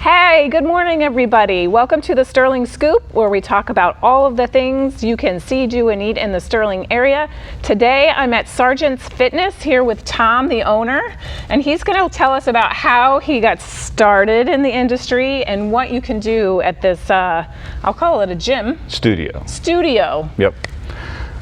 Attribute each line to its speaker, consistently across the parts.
Speaker 1: Hey, good morning everybody. Welcome to the Sterling Scoop, where we talk about all of the things you can see, do, and eat in the Sterling area. Today I'm at Sarge Fitness here with Tom, the owner, and he's going to tell us about how he got started in the industry and what you can do at this, I'll call it a gym. Studio.
Speaker 2: Yep.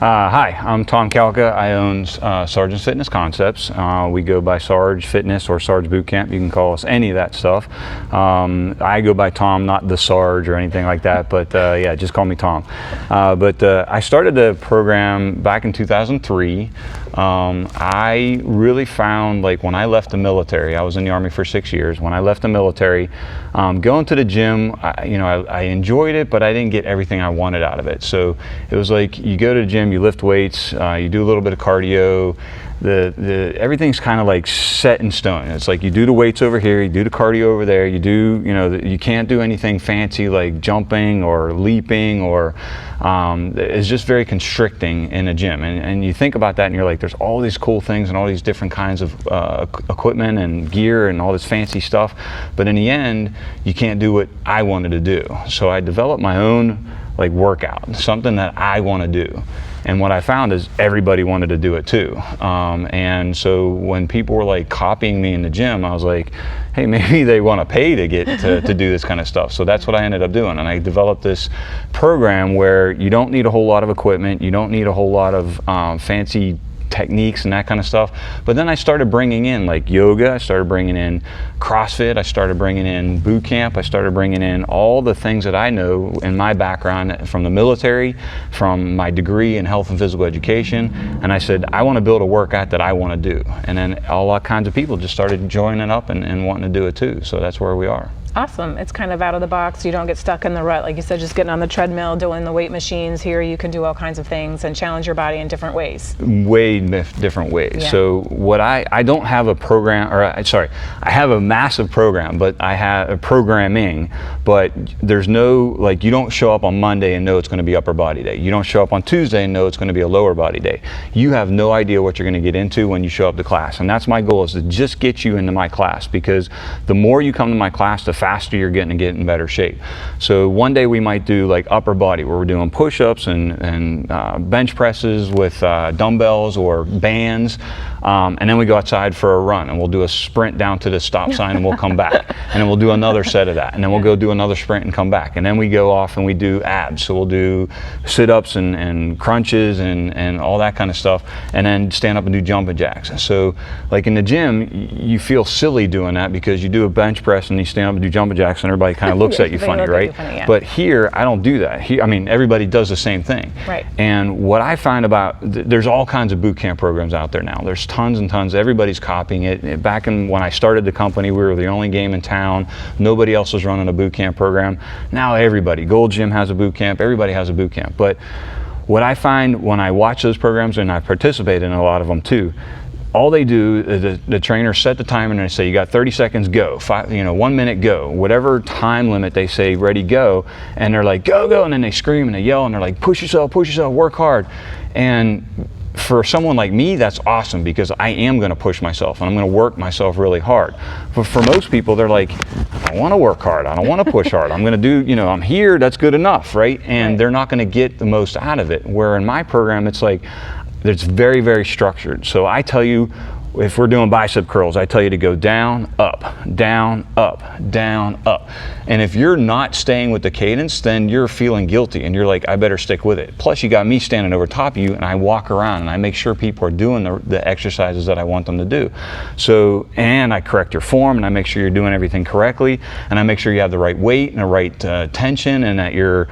Speaker 2: Hi, I'm Tom Kalka. I own Sarge Fitness Concepts. We go by Sarge Fitness or Sarge Boot Camp. You can call us any of that stuff. I go by Tom, not the Sarge or anything like that, but yeah, just call me Tom. But I started the program back in 2003. I really found, like, when I left the military, I was in the Army for 6 years. When I left the military, going to the gym, I enjoyed it, but I didn't get everything I wanted out of it. So it was like, you go to the gym, you lift weights, you do a little bit of cardio. Everything's kind of like set in stone. It's like you do the weights over here, you do the cardio over there, you do, you can't do anything fancy like jumping or leaping, or it's just very constricting in a gym. And you think about that and you're like, there's all these cool things and all these different kinds of equipment and gear and all this fancy stuff, but in the end you can't do what I wanted to do. So I developed my own workout, something that I want to do. And what I found is everybody wanted to do it too. And so when people were copying me in the gym, I was like, hey, maybe they want to pay to get to do this kind of stuff. So that's what I ended up doing. And I developed this program where you don't need a whole lot of equipment, you don't need a whole lot of fancy techniques and that kind of stuff. But then I started bringing in yoga, I started bringing in CrossFit, I started bringing in boot camp, I started bringing in all the things that I know in my background from the military, from my degree in health and physical education. And I said, I want to build a workout that I want to do. And then all kinds of people just started joining up and wanting to do it too. So that's where we are.
Speaker 1: Awesome. It's kind of out of the box. You don't get stuck in the rut. Like you said, just getting on the treadmill, doing the weight machines. Here you can do all kinds of things and challenge your body in different ways. Way
Speaker 2: different ways.
Speaker 1: Yeah.
Speaker 2: So what I don't have a program, I have a massive program, but I have a programming, but there's no, you don't show up on Monday and know it's going to be upper body day. You don't show up on Tuesday and know it's going to be a lower body day. You have no idea what you're going to get into when you show up to class. And that's my goal, is to just get you into my class, because the more you come to my class, the faster you're getting to get in better shape. So one day we might do upper body, where we're doing push-ups and bench presses with dumbbells or bands, and then we go outside for a run and we'll do a sprint down to the stop sign and we'll come back, and then we'll do another set of that, and then we'll go do another sprint and come back, and then we go off and we do abs. So we'll do sit-ups and crunches and all that kind of stuff, and then stand up and do jumping jacks. So in the gym, you feel silly doing that, because you do a bench press and you stand up and do jumping jacks and everybody kind of looks at you funny, right?
Speaker 1: Funny, yeah.
Speaker 2: But here, I don't do that. Here, everybody does the same thing.
Speaker 1: Right.
Speaker 2: And what I find about, there's all kinds of boot camp programs out there now. There's tons and tons. Everybody's copying it. Back when I started the company, we were the only game in town. Nobody else was running a boot camp program. Now everybody, Gold Gym has a boot camp. Everybody has a boot camp. But what I find when I watch those programs, and I participate in a lot of them too, all they do is the trainers set the timer and they say, you got 30 seconds, go. 1 minute, go. Whatever time limit they say, ready, go. And they're like, go, go. And then they scream and they yell and they're like, push yourself, work hard. And for someone like me, that's awesome, because I am going to push myself and I'm going to work myself really hard. But for most people, they're like, I don't want to work hard, I don't want to push hard, I'm going to do, I'm here, that's good enough, right? And they're not going to get the most out of it. Where in my program, it's it's very, very structured. So I tell you, if we're doing bicep curls, I tell you to go down, up, down, up, down, up. And if you're not staying with the cadence, then you're feeling guilty and you're like, I better stick with it. Plus you got me standing over top of you, and I walk around and I make sure people are doing the exercises that I want them to do. So, and I correct your form and I make sure you're doing everything correctly, and I make sure you have the right weight and the right tension, and that you're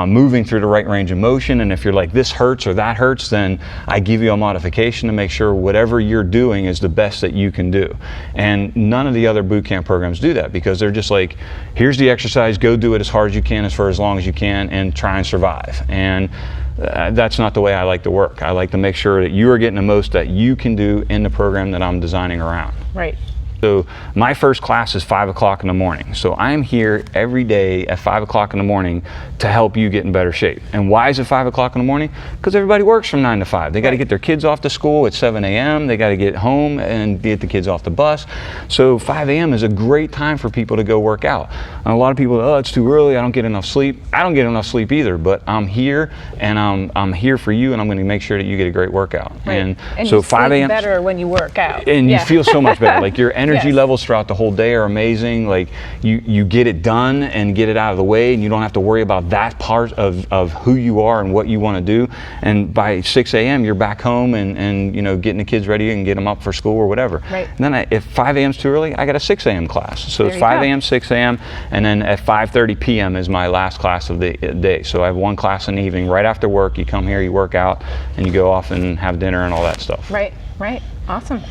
Speaker 2: moving through the right range of motion. And if you're like, this hurts or that hurts, then I give you a modification to make sure whatever you're doing is the best that you can do. And none of the other boot camp programs do that, because they're just like, here's the exercise, go do it as hard as you can, for as long as you can, and try and survive. And that's not the way I like to work. I like to make sure that you are getting the most that you can do in the program that I'm designing around.
Speaker 1: Right.
Speaker 2: So my first class is 5 o'clock in the morning. So I'm here every day at 5 o'clock in the morning to help you get in better shape. And why is it 5 o'clock in the morning? Because everybody works from 9 to 5. They got to get their kids off to school at 7 a.m. They got to get home and get the kids off the bus. So 5 a.m. is a great time for people to go work out. And a lot of people, oh, it's too early, I don't get enough sleep. I don't get enough sleep either, but I'm here and I'm here for you, and I'm going to make sure that you get a great workout.
Speaker 1: Right. And
Speaker 2: so
Speaker 1: you
Speaker 2: 5 a.m.
Speaker 1: better when you work out.
Speaker 2: And you feel so much better. Like your energy
Speaker 1: Yes.
Speaker 2: levels throughout the whole day are amazing. Like you get it done and get it out of the way, and you don't have to worry about that part of who you are and what you want to do. And by 6 a.m. you're back home and you know, getting the kids ready and get them up for school or whatever.
Speaker 1: Right.
Speaker 2: And then if 5 a.m. is too early, I got a 6 a.m. class. So it's 5 a.m., 6 a.m., and then at 5:30 p.m. is my last class of the day. So I have one class in the evening right after work. You come here, you work out, and you go off and have dinner and all that stuff.
Speaker 1: Right, right, awesome.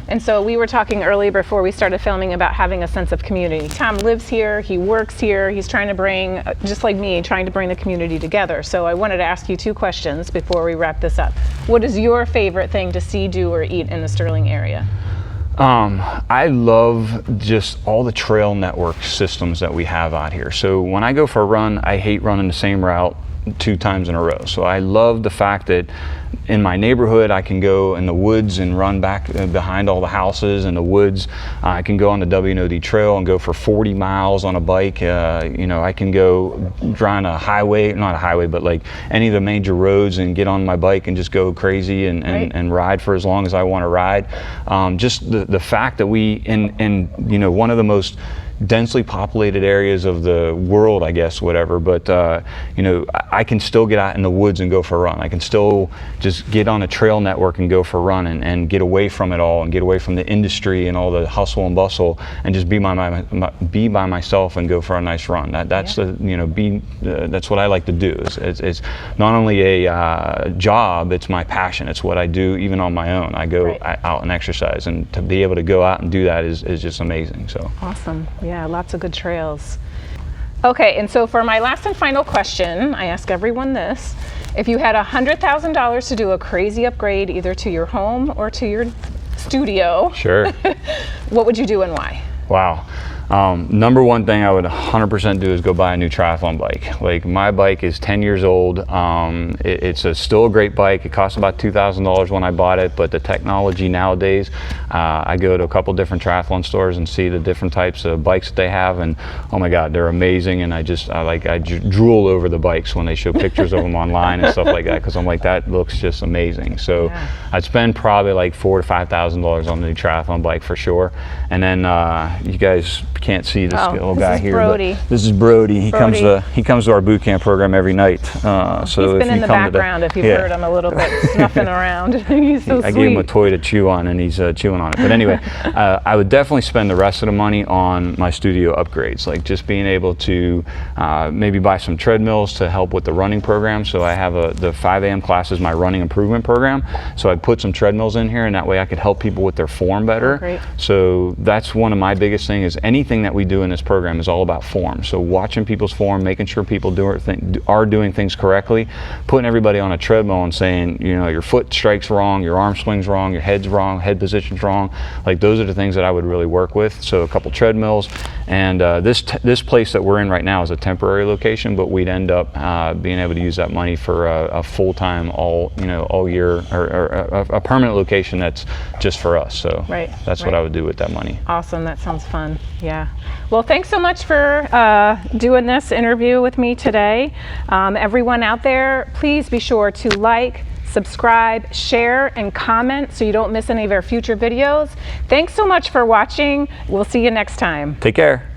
Speaker 1: And so we were talking earlier before we started filming about having a sense of community. Tom lives here, he works here, he's trying to bring, just like me, trying to bring the community together. So I wanted to ask you 2 questions before we wrap this up. What is your favorite thing to see, do, or eat in the Sterling area?
Speaker 2: I love just all the trail network systems that we have out here. So when I go for a run, I hate running the same route 2 times in a row. So I love the fact that in my neighborhood I can go in the woods and run back behind all the houses in the woods. I can go on the W&OD trail and go for 40 miles on a bike. You know, I can go drive a highway, not a highway, but like any of the major roads, and get on my bike and just go crazy and ride for as long as I want to ride. Just the fact that we in you know, one of the most densely populated areas of the world, I guess, whatever, but you know, I can still get out in the woods and go for a run. I can still just get on a trail network and go for a run and get away from it all and get away from the industry and all the hustle and bustle, and just be by myself and go for a nice run. That's the, you know, that's what I like to do. It's not only a job, it's my passion. It's what I do even on my own. I go out and exercise, and to be able to go out and do that is just amazing. So
Speaker 1: awesome. Yeah, lots of good trails. Okay, and so for my last and final question, I ask everyone this. If you had $100,000 to do a crazy upgrade either to your home or to your studio,
Speaker 2: sure,
Speaker 1: what would you do and why?
Speaker 2: Wow. Number one thing I would 100% do is go buy a new triathlon bike. Like, my bike is 10 years old. It's still a great bike. It cost about $2,000 when I bought it, but the technology nowadays, I go to a couple different triathlon stores and see the different types of bikes that they have, and oh my God, they're amazing. And I drool over the bikes when they show pictures of them online and stuff like that, because I'm like, that looks just amazing. So yeah, I'd spend probably like $4,000 to $5,000 on the new triathlon bike for sure. And then you guys can't see this little guy here,
Speaker 1: Brody.
Speaker 2: But this is Brody. He comes to our boot camp program every night. So
Speaker 1: he's been in the background if you've heard him a little bit snuffing around. He's so sweet.
Speaker 2: I gave him a toy to chew on, and he's chewing on it. But anyway, I would definitely spend the rest of the money on my studio upgrades, like just being able to maybe buy some treadmills to help with the running program. So I have the 5 a.m. class is my running improvement program. So I'd put some treadmills in here, and that way I could help people with their form better.
Speaker 1: Great.
Speaker 2: So that's one of my biggest things. Is anything that we do in this program is all about form. So watching people's form, making sure people are doing things correctly, putting everybody on a treadmill and saying, you know, your foot strikes wrong, your arm swings wrong, your head's wrong, head position's wrong. Like, those are the things that I would really work with. So a couple treadmills, and this place that we're in right now is a temporary location, but we'd end up being able to use that money for a full-time, all year, or a permanent location that's just for us. So that's what I would do with that money.
Speaker 1: Awesome. That sounds fun. Yeah. Well, thanks so much for doing this interview with me today. Everyone out there, please be sure to like, subscribe, share, and comment so you don't miss any of our future videos. Thanks so much for watching. We'll see you next time.
Speaker 2: Take care.